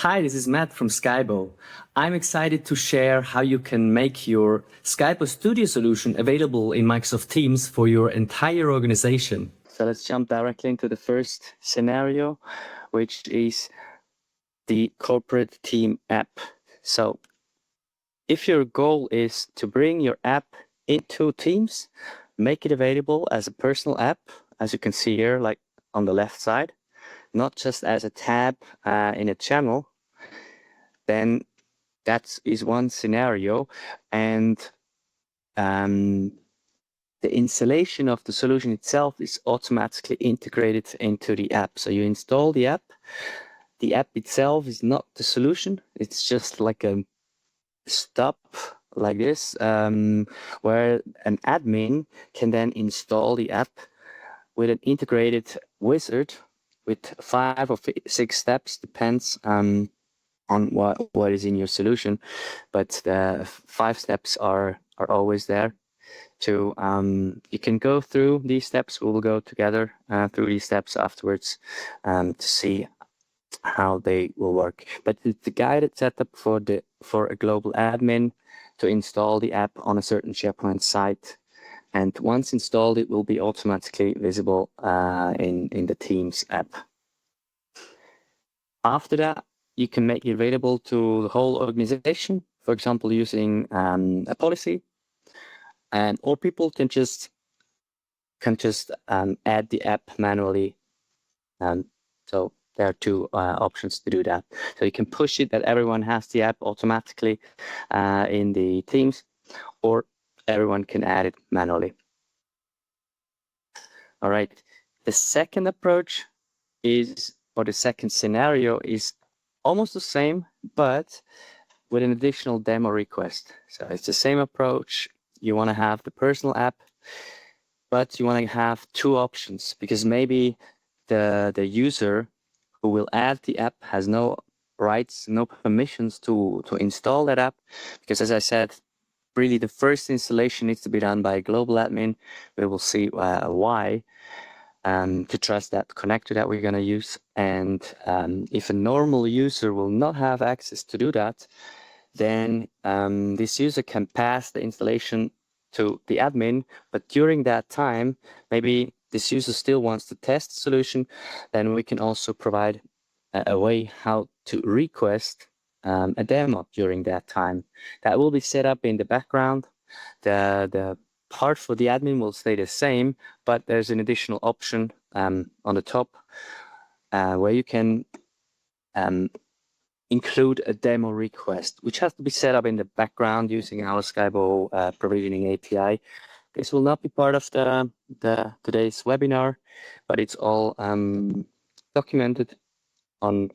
Hi, this is Matt from Skybow. I'm excited to share how you can make your Skybow Studio solution available in Microsoft Teams for your entire organization. So let's jump directly into the first scenario, which is the corporate team app. So if your goal is to bring your app into Teams, make it available as a personal app, as you can see here, like on the left side, not just as a tab in a channel, then that is one scenario. And the installation of the solution itself is automatically integrated into the app. So you install the app. The app itself is not the solution. It's just like a stop like this, where an admin can then install the app with an integrated wizard with 5 or 6 steps, depends on what is in your solution, but the 5 steps are always there. To you can go through these steps. We will go together through these steps afterwards to see how they will work. But it's a guided setup for a global admin to install the app on a certain SharePoint site. And once installed, it will be automatically visible in the Teams app. After that, you can make it available to the whole organization, for example, using a policy, or people can just add the app manually. So there are 2 options to do that. So you can push it that everyone has the app automatically in the Teams, or everyone can add it manually. All right. The second approach is, or the second scenario is almost the same, but with an additional demo request. So it's the same approach. You want to have the personal app, but you want to have 2 options, because maybe the user who will add the app has no rights, no permissions to install that app, because as I said, really the first installation needs to be done by a global admin. We will see why. To trust that connector that we're going to use. And if a normal user will not have access to do that, then this user can pass the installation to the admin. But during that time, maybe this user still wants to test the solution, then we can also provide a way how to request a demo during that time. That will be set up in the background. The part for the admin will stay the same, but there's an additional option on the top where you can include a demo request, which has to be set up in the background using our Skybow provisioning API. This will not be part of the today's webinar, but it's all documented on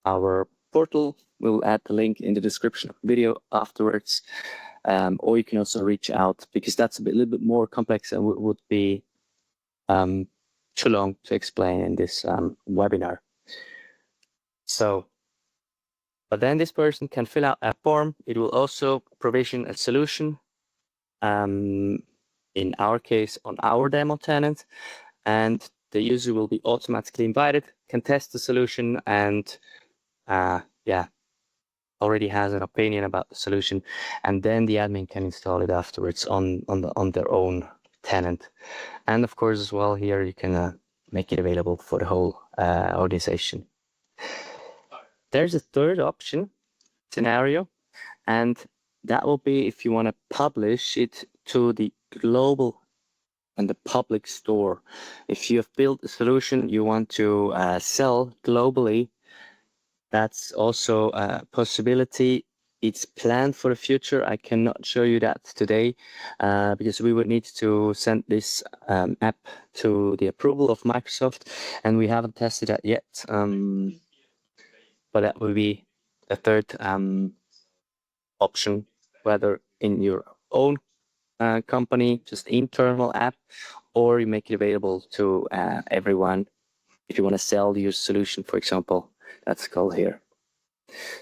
our portal. We'll add the link in the description of the video afterwards. Or you can also reach out, because that's a little bit more complex and would be too long to explain in this webinar. So, but then this person can fill out a form. It will also provision a solution, in our case, on our demo tenant, and the user will be automatically invited, can test the solution, and already has an opinion about the solution, and then the admin can install it afterwards on their own tenant. And of course, as well, here you can make it available for the whole organization. There's a third option scenario, and that will be if you want to publish it to the global and the public store. If you have built a solution you want to sell globally, that's also a possibility. It's planned for the future. I cannot show you that today because we would need to send this app to the approval of Microsoft, and we haven't tested that yet. But that will be the third option, whether in your own company, just internal app, or you make it available to everyone. If you want to sell your solution, for example, that's called here.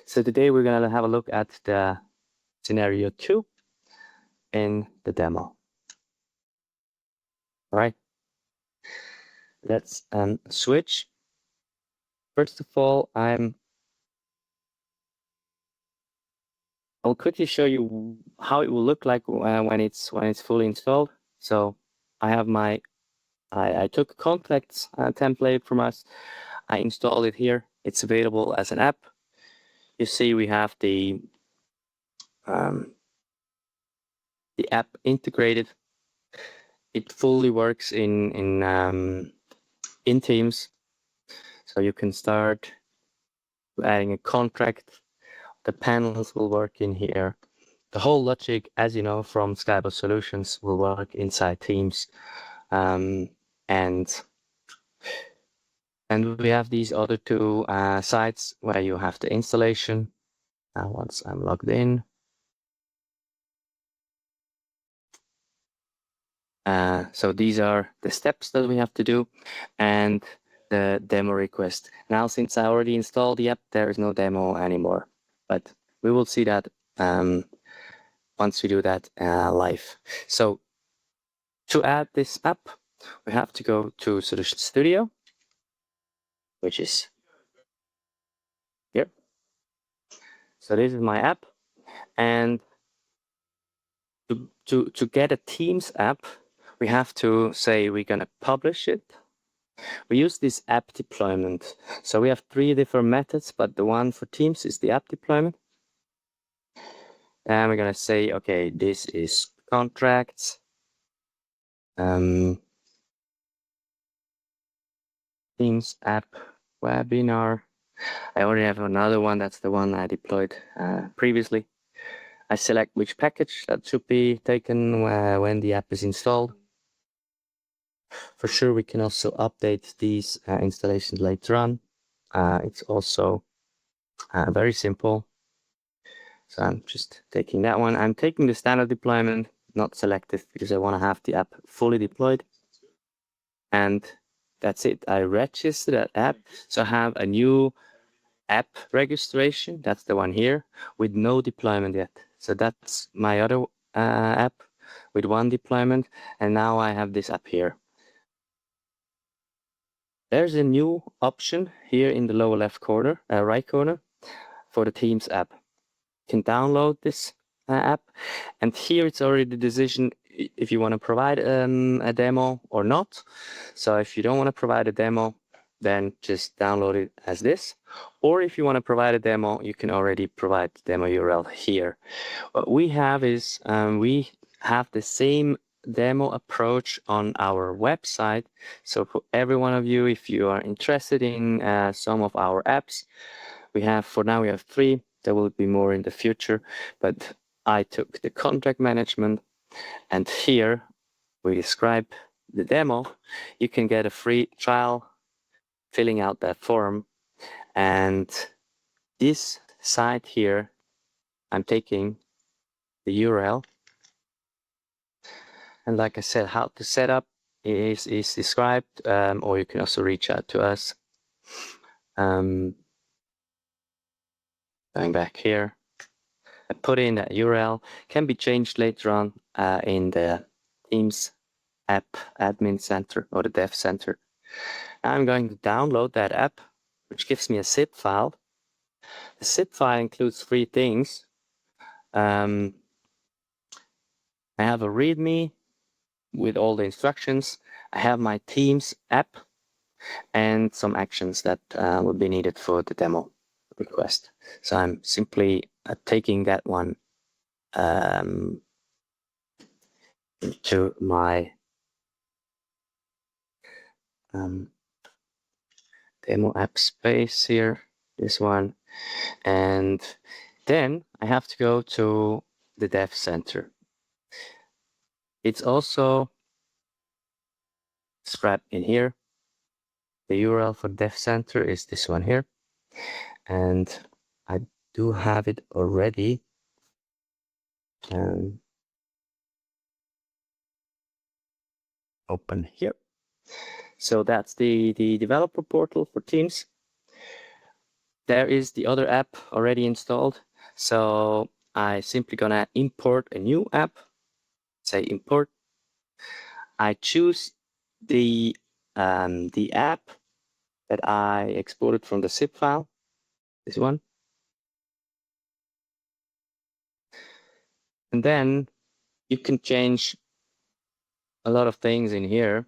So today we're going to have a look at the scenario 2 in the demo. All right. Let's switch. First of all, I'm I'll quickly show you how it will look like when it's fully installed. So I have I took a contacts template from us. I installed it here. It's available as an app. You see, we have the app integrated. It fully works in Teams. So you can start adding a contract. The panels will work in here. The whole logic, as you know from Skybow Solutions, will work inside Teams. And we have these other two sites where you have the installation. Now, once I'm logged in, so these are the steps that we have to do, and the demo request. Now, since I already installed the app, there is no demo anymore, but we will see that once we do that live. So to add this app, we have to go to Solution Studio, which is here. So this is my app, and to get a Teams app, we have to say we're gonna publish it. We use this app deployment. So we have 3 different methods, but the one for Teams is the app deployment. And we're gonna say, okay, this is contracts. Teams app webinar. I already have another one. That's the one I deployed previously. I select which package that should be taken when the app is installed. For sure, we can also update these installations later on. It's also very simple. So I'm just taking that one. I'm taking the standard deployment, not selective, because I want to have the app fully deployed. And that's it. I register that app. So I have a new app registration. That's the one here with no deployment yet. So that's my other app with 1 deployment. And now I have this app here. There's a new option here in the lower left corner, right corner, for the Teams app. You can download this app, and here it's already the decision if you want to provide a demo or not. So if you don't want to provide a demo, then just download it as this. Or if you want to provide a demo, you can already provide the demo URL here. What we have is we have the same demo approach on our website. So for every one of you, if you are interested in some of our apps, for now we have 3. There will be more in the future, but I took the contract management, and here we describe the demo. You can get a free trial filling out that form, and this site here, I'm taking the URL, and like I said, how to set up is described, or you can also reach out to us. Going back here, I put in that URL, can be changed later on in the Teams app admin center or the dev center. I'm going to download that app, which gives me a zip file. The zip file includes 3 things. I have a README with all the instructions. I have my Teams app and some actions that will be needed for the demo request. So I'm simply taking that one into my demo app space here, this one. And then I have to go to the dev center. It's also described in here. The URL for dev center is this one here. And I do have it already. Open here. So that's the developer portal for Teams. There is the other app already installed. So I simply gonna import a new app. Say import. I choose the app that I exported from the zip file. This one. And then you can change a lot of things in here.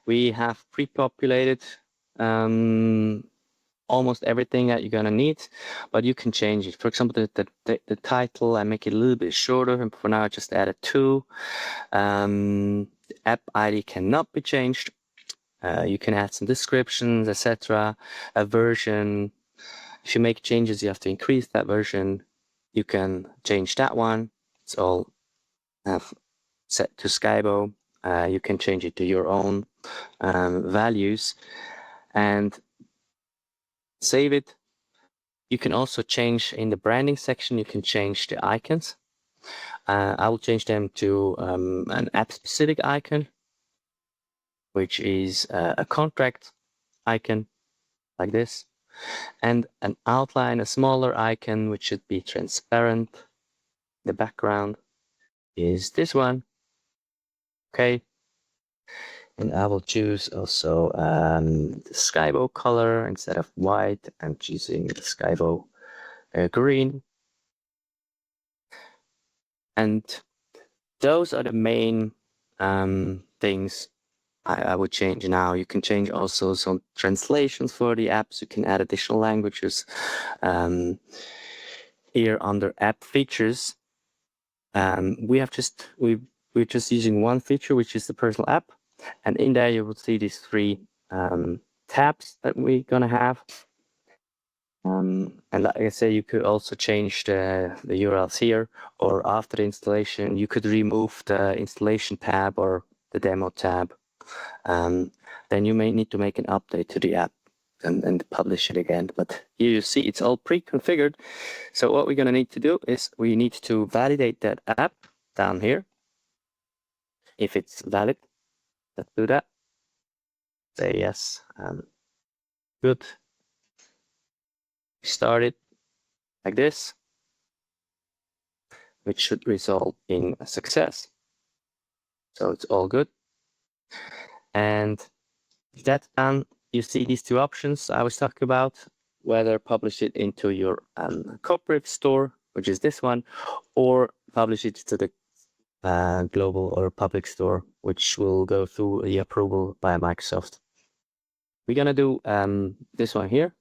We have pre-populated almost everything that you're gonna need, but you can change it. For example, the title, I make it a little bit shorter, and for now I just added 2. The app ID cannot be changed. You can add some descriptions, etc. A version. If you make changes, you have to increase that version. You can change that one. It's all set to skybow. You can change it to your own values and save it. You can also change in the branding section, you can change the icons. I will change them to an app-specific icon, which is a contract icon like this, and an outline, a smaller icon, which should be transparent. The background is this one. Okay. And I will choose also the skybow color instead of white. I'm choosing the skybow green. And those are the main things I would change now. You can change also some translations for the apps. You can add additional languages. Here under app features, we're just using one feature, which is the personal app. And in there, you will see these 3 tabs that we're gonna have. And like I say, you could also change the URLs here, or after the installation, you could remove the installation tab or the demo tab. Then you may need to make an update to the app and publish it again. But here you see it's all pre-configured. So what we're gonna need to do is we need to validate that app down here. If it's valid, let's do that. Say yes, good. Start it like this, which should result in a success. So it's all good. And if that's done, you see these 2 options I was talking about, whether publish it into your corporate store, which is this one, or publish it to the global or public store, which will go through the approval by Microsoft. We're gonna do this one here.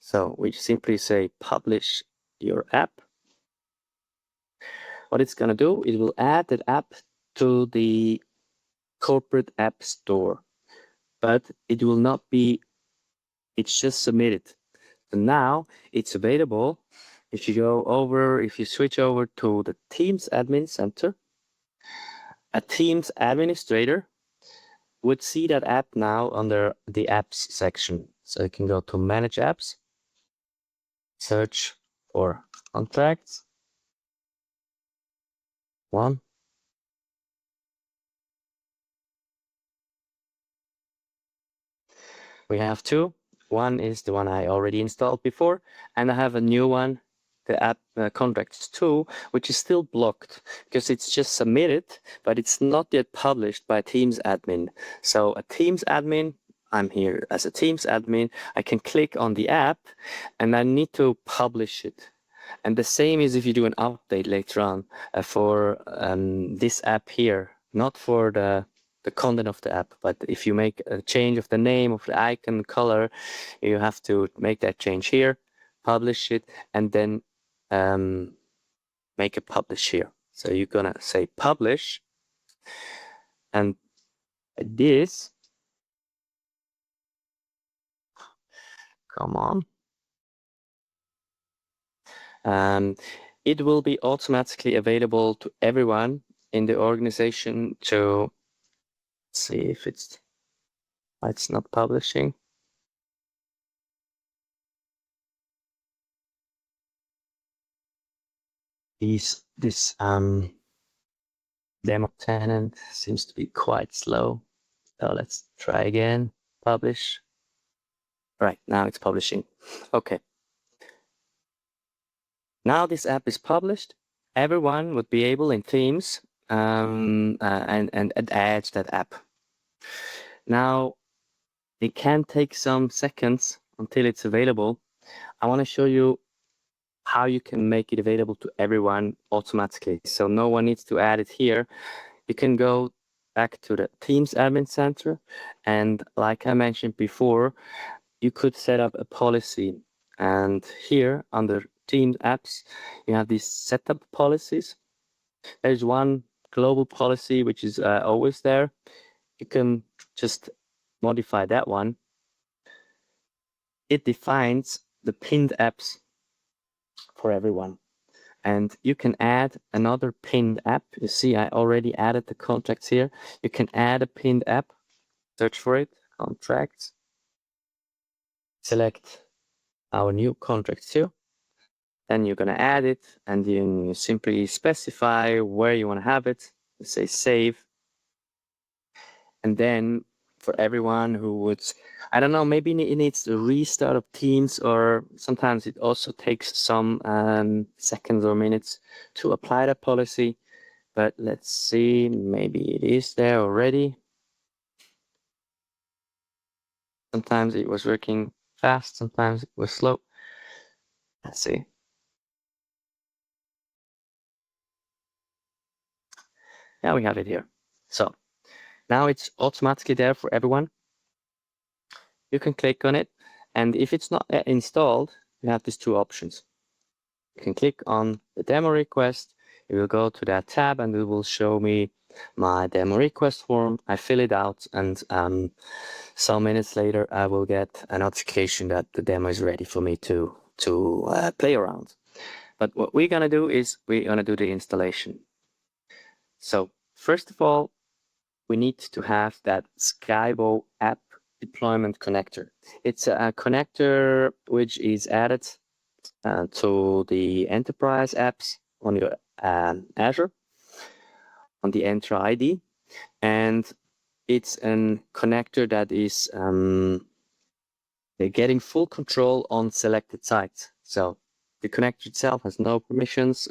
So we simply say publish your app. What it's gonna do, it will add that app to the corporate app store, but it will not be, it's just submitted. So now it's available. If you switch over to the Teams admin center, a Teams administrator would see that app now under the apps section. So you can go to manage apps, search for contracts, 1. We have 2. One is the one I already installed before, and I have a new one, the app contracts 2, which is still blocked because it's just submitted, but it's not yet published by Teams admin. So a Teams admin, I'm here as a Teams admin, I can click on the app and I need to publish it. And the same is if you do an update later on for this app here, not for the content of the app, but if you make a change of the name of the icon color, you have to make that change here, publish it, and then make a publish here. So you're gonna say publish, and this, come on, it will be automatically available to everyone in the organization to see if it's not publishing. This demo tenant seems to be quite slow. So let's try again. Publish. Right, now it's publishing. Okay. Now this app is published. Everyone would be able in Teams and add that app. Now it can take some seconds until it's available. I want to show you how you can make it available to everyone automatically. So no one needs to add it here. You can go back to the Teams Admin Center, and like I mentioned before, you could set up a policy. And here under Teams apps, you have these setup policies. There's one global policy which is always there. You can just modify that one. It defines the pinned apps for everyone. And you can add another pinned app. You see, I already added the contracts here. You can add a pinned app, search for it, contracts, select our new contracts here. Then you're going to add it, and you simply specify where you want to have it. Say save. And then for everyone who would, I don't know, maybe it needs a restart of Teams, or sometimes it also takes some seconds or minutes to apply that policy. But let's see, maybe it is there already. Sometimes it was working fast, sometimes it was slow. Let's see. Now we have it here. So now it's automatically there for everyone. You can click on it, and if it's not installed, you have these two options. You can click on the demo request. It will go to that tab, and it will show me my demo request form. I fill it out, and some minutes later, I will get a notification that the demo is ready for me to play around. But what we're gonna do is we're gonna do the installation. So first of all, we need to have that skybow app deployment connector. It's a connector which is added to the enterprise apps on your Azure, on the Entra ID, and it's a connector that is getting full control on selected sites. So the connector itself has no permissions.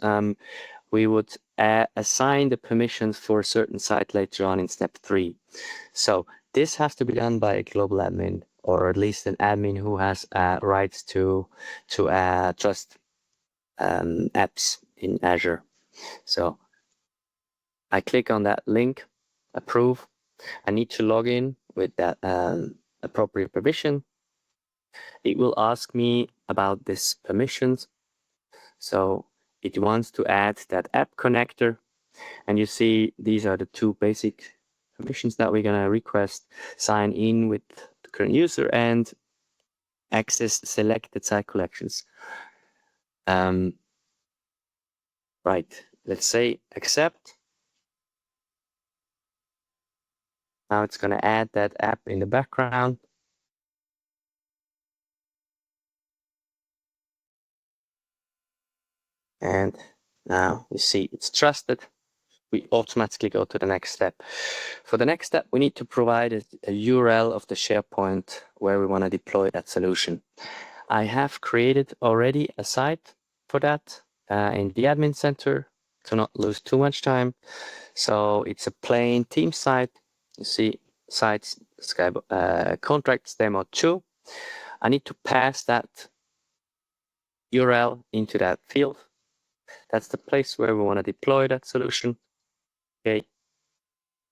We would assign the permissions for a certain site later on in step 3. So this has to be done by a global admin, or at least an admin who has rights to trust apps in Azure. So I click on that link, approve. I need to log in with that appropriate permission. It will ask me about this permissions. So it wants to add that app connector. And you see, these are the two basic permissions that we're going to request: sign in with the current user and access selected site collections. Right, let's say accept. Now it's going to add that app in the background. And now you see it's trusted. We automatically go to the next step. For the next step, we need to provide a URL of the SharePoint where we want to deploy that solution. I have created already a site for that in the admin center to not lose too much time. So it's a plain team site. You see sites, contracts demo 2. I need to pass that URL into that field. That's the place where we want to deploy that solution. Okay,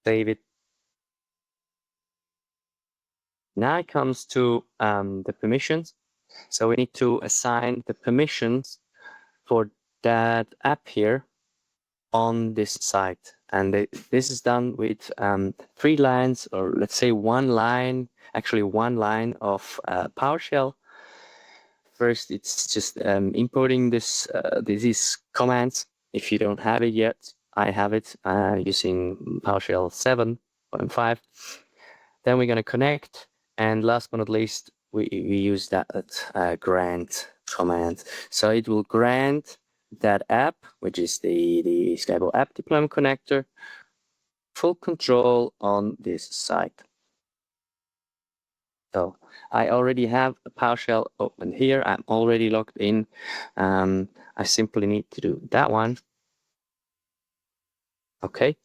save it. Now it comes to the permissions. So we need to assign the permissions for that app here on this site. And this is done with 3 lines, or let's say one line of PowerShell. First, it's just importing these commands. If you don't have it yet, I have it using PowerShell 7.5. Then we're going to connect. And last but not least, we use that grant command. So it will grant that app, which is the skybow app deployment connector, full control on this site. So I already have a PowerShell open here. I'm already logged in. I simply need to do that one. Okay.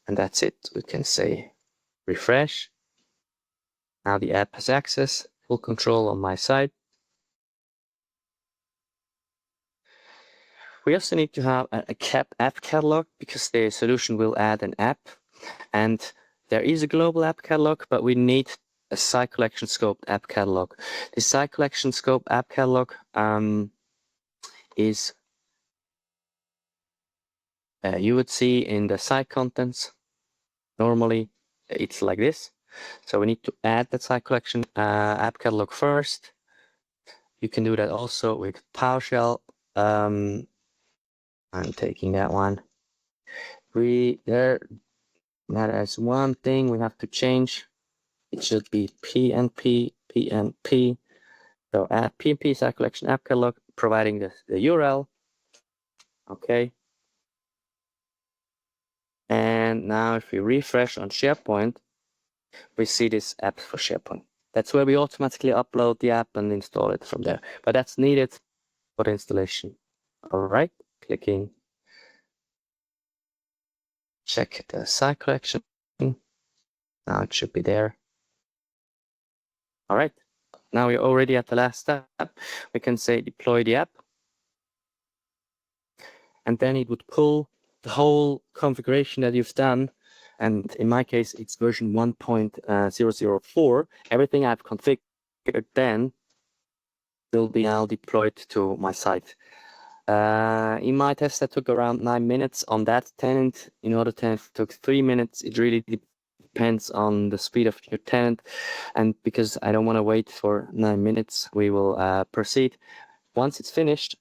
And that's it. We can say refresh. Now the app has access, full control on my site. We also need to have a app catalog because the solution will add an app, and there is a global app catalog, but we need a site collection scope app catalog. The site collection scope app catalog is you would see in the site contents. Normally it's like this. So we need to add that site collection app catalog first. You can do that also with PowerShell. I'm taking that one. That is one thing we have to change. It should be PNP. So add PNP site collection app catalog, providing the URL. Okay. And now if we refresh on SharePoint, we see this app for SharePoint. That's where we automatically upload the app and install it from there. But that's needed for the installation. All right, clicking. Check the site collection. Now it should be there. All right, now we're already at the last step. We can say deploy the app. And then it would pull the whole configuration that you've done. And in my case, it's version 1.004. Everything I've configured then will be now deployed to my site. In my test, that took around 9 minutes. On that tenant, in other tenant, it took 3 minutes. It really depends on the speed of your tenant. And because I don't want to wait for 9 minutes, we will proceed. Once it's finished,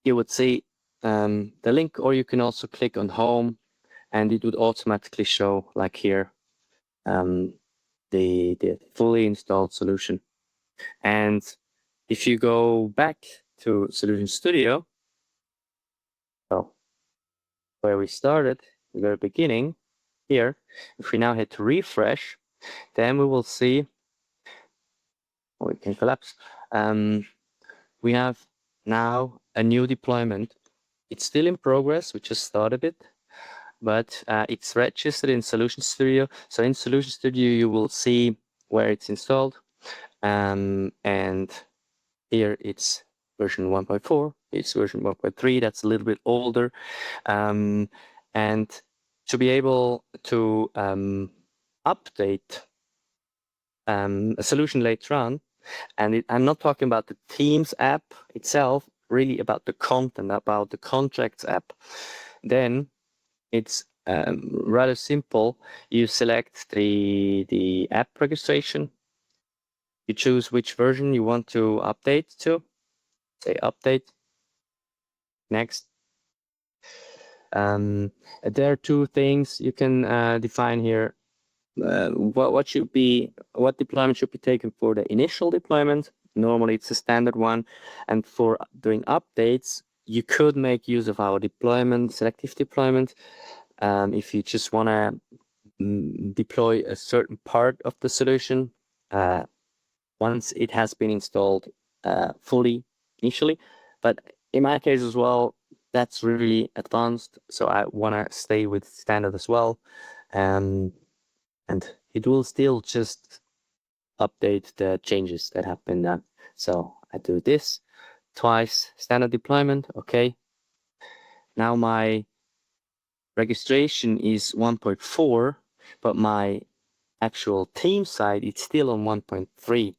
you would see the link, or you can also click on home and it would automatically show, like here, the fully installed solution. And if you go back to Solution Studio, so where we started, the very beginning here, if we now hit refresh, then we will see, we can collapse, we have now a new deployment. It's still in progress, we just started it, but it's registered in Solution Studio. So in Solution Studio, you will see where it's installed. And here it's version 1.4, it's version 1.3, that's a little bit older. And to be able to update a solution later on, and I'm not talking about the Teams app itself, really about the content, about the contracts app, then it's rather simple. You select the app registration. You choose which version you want to update to. Say update. Next. There are two things you can define here. What deployment should be taken for the initial deployment. Normally it's a standard one, and for doing updates, you could make use of our deployment, selective deployment. If you just want to deploy a certain part of the solution once it has been installed fully initially. But in my case as well, that's really advanced, so I want to stay with standard as well. And it will still just update the changes that have been done. So I do this twice, standard deployment, okay. Now my registration is 1.4, but my actual team side, it's still on 1.3.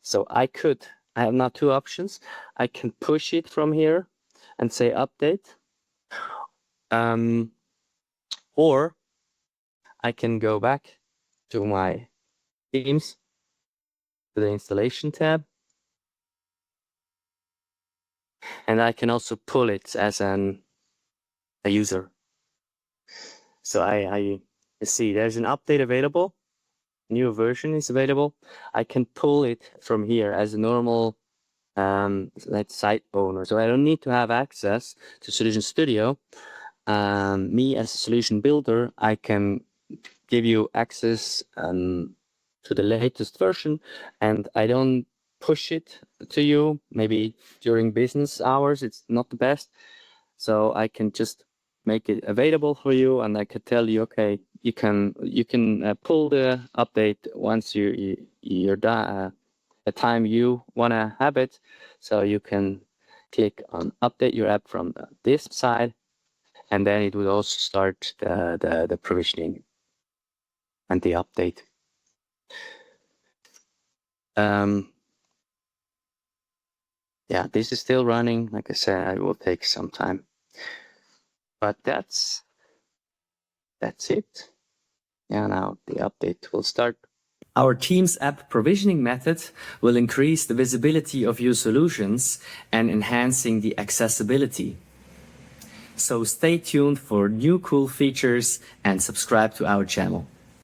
So I have now two options. I can push it from here and say update. Or I can go back to my Teams, to the installation tab. And I can also pull it as a user. So I see there's an update available, new version is available. I can pull it from here as a normal site owner. So I don't need to have access to Solution Studio. Me as a solution builder, I can give you access to the latest version, and I don't push it to you. Maybe during business hours, it's not the best. So I can just make it available for you, and I could tell you, okay, you can pull the update once you're done, the time you want to have it. So you can click on update your app from this side, and then it would also start the provisioning and the update. Yeah, this is still running. Like I said, it will take some time, but that's it. Yeah, now the update will start. Our Teams app provisioning method will increase the visibility of your solutions and enhancing the accessibility. So stay tuned for new cool features and subscribe to our channel.